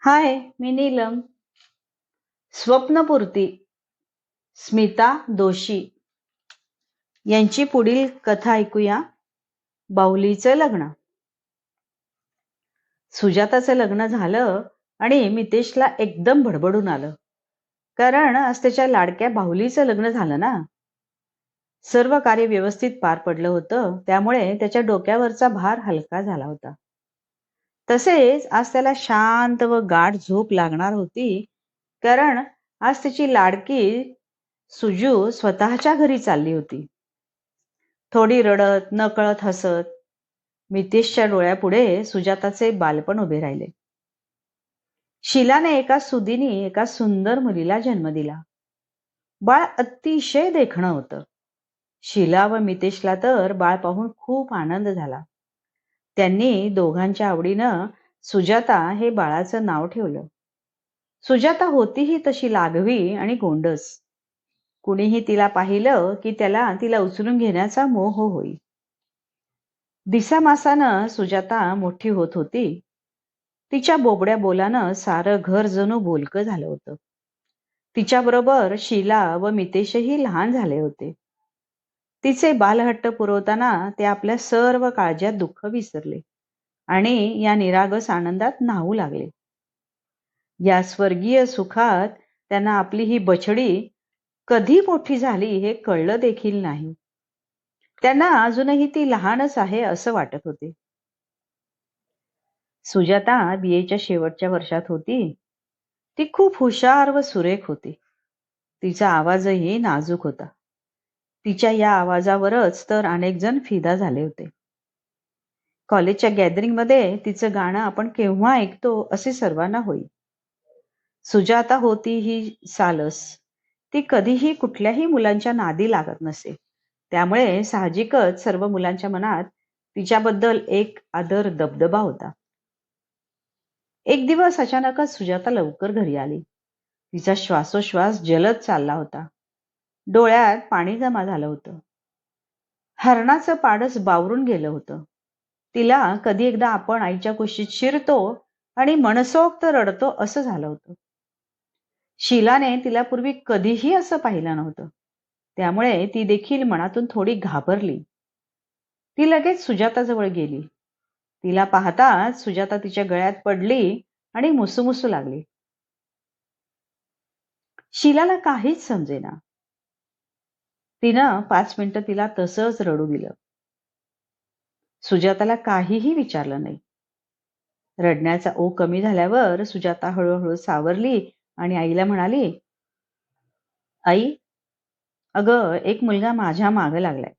हाय, मी नीलम. स्वप्नपूर्ती स्मिता दोशी यांची पुढील कथा ऐकूया. बाहुलीचं लग्न. सुजाताचं लग्न झालं आणि मितेशला एकदम भडबडून आलं, कारण आज त्याच्या लाडक्या बाहुलीचं लग्न झालं ना. सर्व कार्य व्यवस्थित पार पडलं होतं, त्यामुळे त्याच्या डोक्यावरचा भार हलका झाला होता. तसेच आज त्याला शांत व गाढ झोप लागणार होती, कारण आज त्याची लाडकी सुजू स्वतःच्या घरी चालली होती. थोडी रडत, नकळत हसत मितेशच्या डोळ्यापुढे सुजाताचे बालपण उभे राहिले. शीलाने एका सुदिनी एका सुंदर मुलीला जन्म दिला. बाळ अतिशय देखणं होतं. शीला व मितेशला तर बाळ पाहून खूप आनंद झाला. त्यांनी दोघांच्या आवडीनं सुजाता हे बाळाचं नाव ठेवलं. सुजाता होतीही तशी लाघवी आणि गोंडस. कुणीही तिला पाहिलं की त्याला तिला उचलून घेण्याचा मोह होई. दिसामासानं सुजाता मोठी होत होती. तिच्या बोबड्या बोलानं सारं घर जणू बोलकं झालं होतं. तिच्याबरोबर शीला व मितेशही लहान झाले होते. तिचे बालहट्ट पुरवताना ते आपल्या सर्व काळजात दुःख विसरले आणि या निरागस आनंदात न्हावू लागले. या स्वर्गीय सुखात त्यांना आपली ही बछडी कधी मोठी झाली हे कळलं देखील नाही. त्यांना अजूनही ती लहानच आहे असं वाटत होते. सुजाता बीएच्या शेवटच्या वर्षात होती. ती खूप हुशार व सुरेख होती. तिचा आवाजही नाजूक होता. तिच्या या आवाजावरच तर अनेक जण फिदा झाले होते. कॉलेजच्या गॅदरिंगमध्ये तिचं गाणं आपण केव्हा ऐकतो असे सर्वांना होई. सुजाता होती ही सालस. ती कधीही कुठल्याही मुलांच्या नादी लागत नसे. त्यामुळे साहजिकच सर्व मुलांच्या मनात तिच्याबद्दल एक आदर दबदबा होता. एक दिवस अचानकच सुजाता लवकर घरी आली. तिचा श्वासोश्वास जलद चालला होता. डोळ्यात पाणी जमा झालं होतं. हरणाचं पाडस बावरून गेलं होतं. तिला कधी एकदा आपण आईच्या कुशीत शिरतो आणि मनसोक्त रडतो असं झालं होतं. शीलाने तिला पूर्वी कधीही असं पाहिलं नव्हतं. त्यामुळे ती देखील मनातून थोडी घाबरली. ती लगेच सुजाताजवळ गेली. तिला पाहताच सुजाता तिच्या गळ्यात पडली आणि मुसूमुसू लागली. शीलाला काहीच समजेना. तिनं 5 मिनिटं तिला तसंच रडू दिलं. सुजाताला काहीही विचारलं नाही. रडण्याचा ओघ कमी झाल्यावर सुजाता हळूहळू सावरली आणि आईला म्हणाली, आई, अगं एक मुलगा माझ्या मागं लागलाय.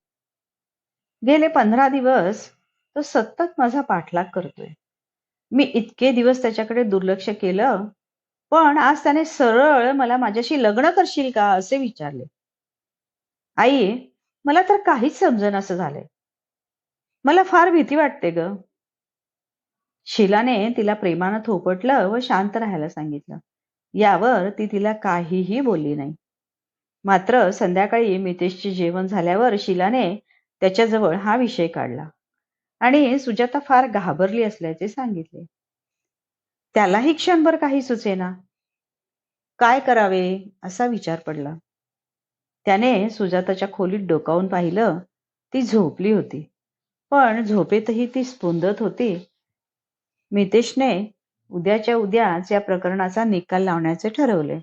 गेले 15 दिवस तो सतत माझा पाठलाग करतोय. मी इतके दिवस त्याच्याकडे दुर्लक्ष केलं, पण आज त्याने सरळ मला माझ्याशी लग्न करशील का असे विचारले. आई, मला तर काहीच समजेनासं झालंय. मला फार भीती वाटते ग. शीलाने तिला प्रेमानं थोपटलं व शांत राहायला सांगितलं. यावर ती तिला काहीही बोलली नाही. मात्र संध्याकाळी मितेशचे जेवण झाल्यावर शीलाने त्याच्याजवळ हा विषय काढला आणि सुजाता फार घाबरली असल्याचे सांगितले. त्यालाही क्षणभर काही सुचेना. काय करावे असा विचार पडला. त्याने सुजाताच्या खोलीत डोकावून पाहिलं. ती झोपली होती, पण झोपेतही ती स्पंदत होती. मितेशने उद्याच्या उद्याच या प्रकरणाचा निकाल लावण्याचे ठरवले.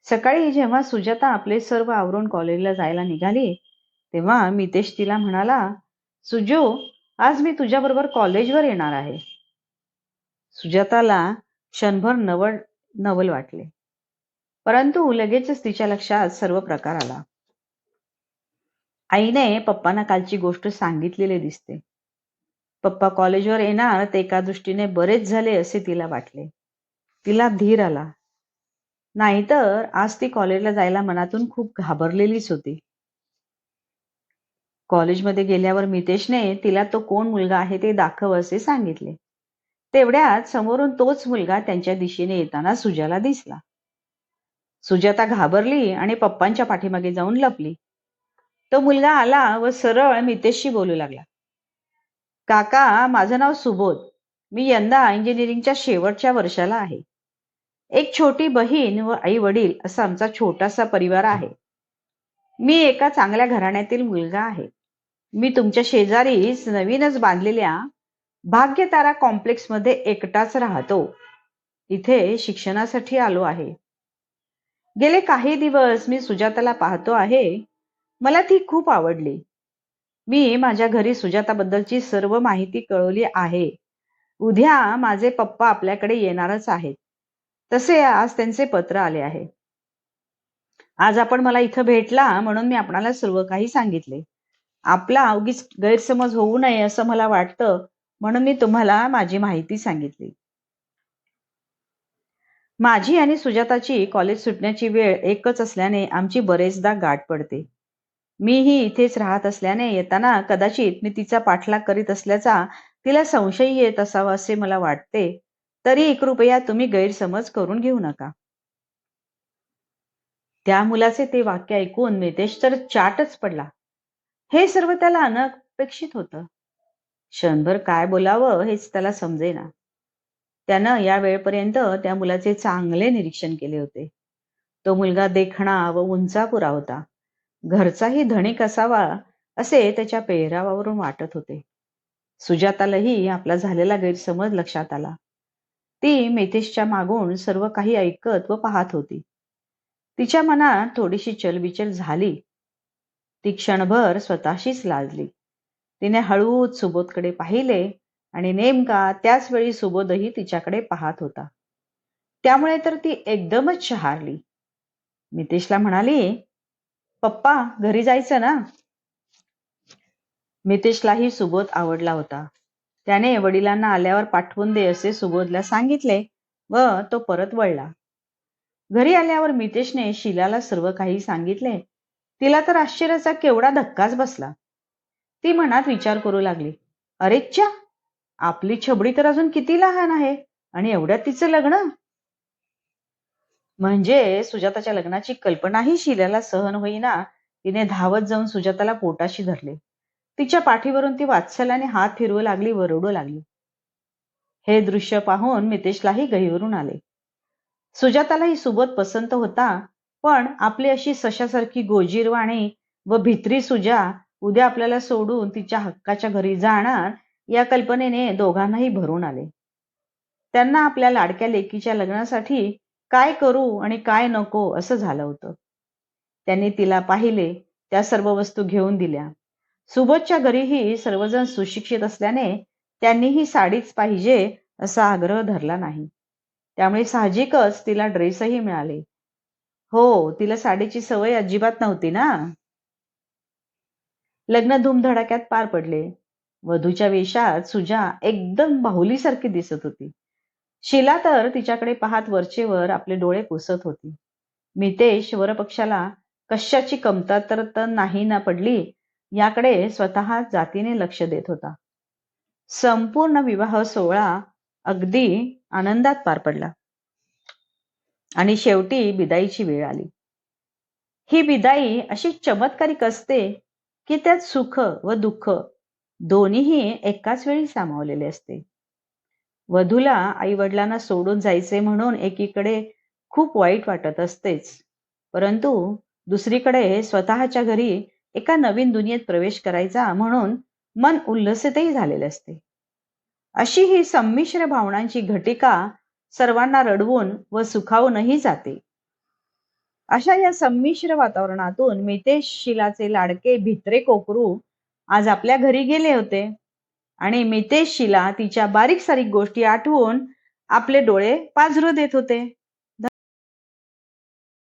सकाळी जेव्हा सुजाता आपले सर्व आवरून कॉलेजला जायला निघाली, तेव्हा मितेश तिला म्हणाला, सुजू, आज मी तुझ्याबरोबर कॉलेजवर येणार आहे. सुजाताला क्षणभर नवल वाटले, परंतु लगेचच तिच्या लक्षात सर्व प्रकार आला. आईने पप्पांना कालची गोष्ट सांगितलेली दिसते. पप्पा कॉलेजवर येणार ते एका दृष्टीने बरेच झाले असे तिला वाटले. तिला धीर आला. नाहीतर आज ती कॉलेजला जायला मनातून खूप घाबरलेलीच होती. कॉलेजमध्ये गेल्यावर मितेशने तिला तो कोण मुलगा आहे ते दाखव असे सांगितले. तेवढ्यात समोरून तोच मुलगा त्यांच्या दिशेने येताना सुजाला दिसला. सुजाता घाबरली आणि पप्पांच्या पाठीमागे जाऊन लपली. तो मुलगा आला व सरळ मितेशशी बोलू लागला. काका, माझं नाव सुबोध. मी यंदा इंजिनिअरिंगच्या शेवटच्या वर्षाला आहे. एक छोटी बहीण व आई वडील असा आमचा छोटासा परिवार आहे. मी एका चांगल्या घराण्यातील मुलगा आहे. मी तुमच्या शेजारीच नवीनच बांधलेल्या भाग्यतारा कॉम्प्लेक्स मध्ये एकटाच राहतो. इथे शिक्षणासाठी आलो आहे. गेले काही दिवस मी सुजाताला पाहतो आहे. मला ती खूप आवडली. मी माझ्या घरी सुजाताबद्दलची सर्व माहिती कळवली आहे. उद्या माझे पप्पा आपल्याकडे येणारच आहेत. तसे आज त्यांचे पत्र आले आहे. आज आपण मला इथं भेटला म्हणून मी आपणाला सर्व काही सांगितले. आपला उगीच गैरसमज होऊ नये असं मला वाटतं, म्हणून मी तुम्हाला माझी माहिती सांगितली. माझी आणि सुजाताची कॉलेज सुटण्याची वेळ एकच असल्याने आमची बरेचदा गाठ पडते. मीही इथेच राहत असल्याने येताना कदाचित मी तिचा पाठलाग करीत असल्याचा तिला संशय येत असावा असे मला वाटते. तरी कृपया तुम्ही गैरसमज करून घेऊ नका. त्या मुलाचे ते वाक्य ऐकून मितेश तर चाटच पडला. हे सर्व त्याला अनपेक्षित होतं. क्षणभर काय बोलावं हेच त्याला समजेना. त्यानं या वेळपर्यंत त्या मुलाचे चांगले निरीक्षण केले होते. तो मुलगा देखणा व उंचापुरा होता. घरचाही धनिक असावा असे त्याच्या पेहरावावरून वाटत होते. सुजातालाही आपला झालेला गैरसमज लक्षात आला. ती मितेशच्या मागून सर्व काही ऐकत व पाहत होती. तिच्या मनात थोडीशी चलबिचल झाली. ती क्षणभर स्वतःशीच लाजली. तिने हळूच सुबोधकडे पाहिले आणि नेमका त्याच वेळी सुबोधही तिच्याकडे पाहत होता. त्यामुळे तर ती एकदमच शहारली. मितेशला म्हणाली, पप्पा घरी जायचं ना? मितेशलाही सुबोध आवडला होता. त्याने वडिलांना आल्यावर पाठवून दे असे सुबोधला सांगितले व तो परत वळला. घरी आल्यावर मितेशने शीलाला सर्व काही सांगितले. तिला तर आश्चर्याचा केवढा धक्काच बसला. ती मनात विचार करू लागली, अरेच्चा, आपली छबडी तर अजून किती लहान आहे आणि एवढ्यात तिचं लग्न. म्हणजे सुजाताच्या लग्नाची कल्पनाही शीलाला सहन होईना. तिने धावत जाऊन सुजाताला पोटाशी धरले. तिच्या पाठीवरून ती वात्सल्याने हात फिरवू लागली व रडू लागली. हे दृश्य पाहून मितेशलाही गहिवरून आले. सुजातालाही सुबोध पसंत होता, पण आपली अशी सशासारखी गोजीरवाणी व भित्री सुजा उद्या आपल्याला सोडून तिच्या हक्काच्या घरी जाणार या कल्पनेने दोघांनाही भरून आले. त्यांना आपल्या लाडक्या लेकीच्या लग्नासाठी काय करू आणि काय नको असं झालं होतं. त्यांनी तिला पाहिले, त्या सर्व वस्तू घेऊन दिल्या. सुबोधच्या घरीही सर्वजण सुशिक्षित असल्याने त्यांनीही साडीच पाहिजे असा आग्रह धरला नाही. त्यामुळे साहजिकच तिला ड्रेसही मिळाले. हो, तिला साडीची सवय अजिबात नव्हती ना. लग्न धूमधडाक्यात पार पडले. वधूच्या वेशात सुजा एकदम बाहुलीसारखी दिसत होती. शीला तर तिच्याकडे पाहत वरचेवर आपले डोळे पुसत होती. मितेश वरपक्षाला कशाची कमतरता नाही ना पडली याकडे स्वतः जातीने लक्ष देत होता. संपूर्ण विवाह सोहळा अगदी आनंदात पार पडला आणि शेवटी बिदाईची वेळ आली. ही बिदाई अशी चमत्कारिक असते की त्यात सुख व दुःख दोन्हीही एकाच वेळी सामावलेले असते. वधूला आई वडिलांना सोडून जायचे म्हणून एकीकडे खूप वाईट वाटत असतेच, परंतु दुसरीकडे स्वतःच्या घरी एका नवीन दुनियेत प्रवेश करायचा म्हणून मन उल्हसितही झालेले असते. अशी ही संमिश्र भावनांची घटिका सर्वांना रडवून व सुखावूनही जाते. अशा या संमिश्र वातावरणातून मितेश शीलाचे लाडके भित्रे कोकरू आज आपल्या घरी गेले होते आणि मितेश शीला तिच्या बारीक सारीक गोष्टी आठवून आपले डोळे पाझरू देत होते.